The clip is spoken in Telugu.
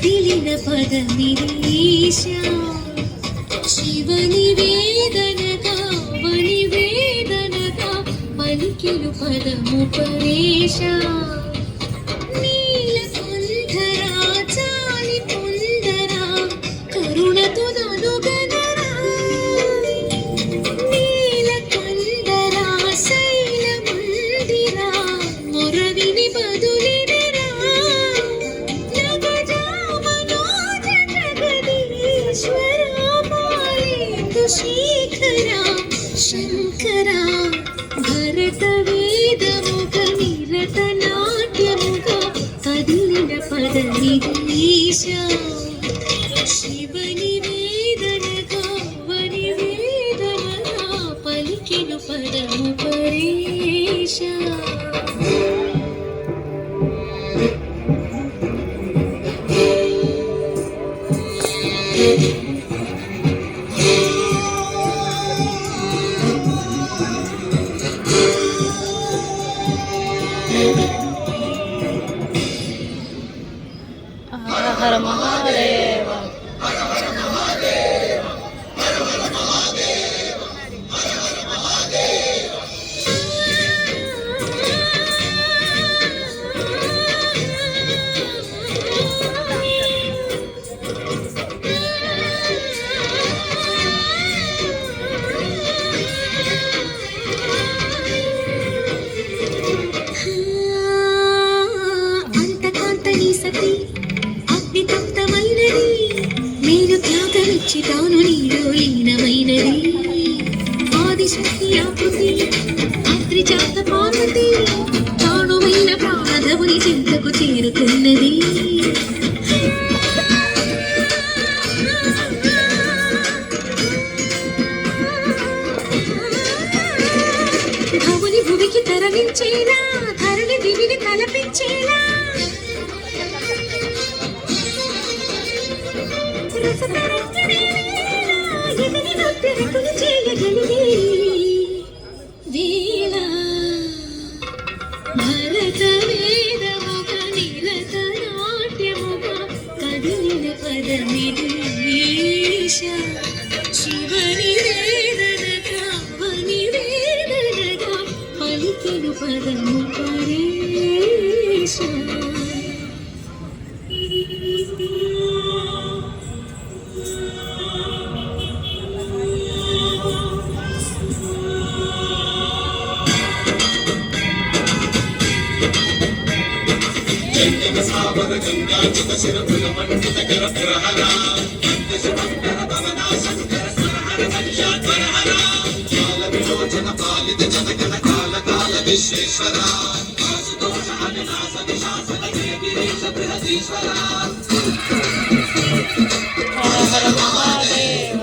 కదిలిన పదమిరీశా శివని వేదనగా వని వేదనగా పలికెలు పదము పరేశా నీలకంఠరా చాలి పొందరా కరుణతో నలుగనరా నీలకంఠరా శైల మందిరా మొరవిని బదులినరా నగజా మనోజ జగదీశ్వరా మాయేందు శేఖరా శంకరా భరత వేదముగ నిరత నాట్యముగ కదిలిన పదమిరీశా శివని వేదనగా వని వేదనగా పలికెను పదము పరేశా హర హర మహాదేవ. అంతకాంతని సతి అగ్నితప్తమైనది నేను త్యాగమిచ్చి తాను నీలో లీనమైనది ఆదిశక్తి ఆకృతి అత్రిజాత పార్వతి తానుమైన ప్రాణధవుని చింతకు చేరుకున్నది భవుని భువికి తరలించేలా ధరణి దివిని తలపించేలా చేయగలిగే వేళ భరత వేదముగ నిరత నాట్యముగ కదిలిన పదమిరీశా శివని వేదనగా వని వేదనగా పలికెను పదము పరేశా సావర గంగా చిత శిరపుల మండిత కర పురహర శివంకర భవనా శంకర స్వరహర మహిషాధ్వరహర కాల విలోచన పాలిత జనగణ కాల కాల విశ్వేశ్వర ఆశుతోష అవినాశ విశాసన గిరీశ బృహదీశ్వర. హర హర మహాదేవ.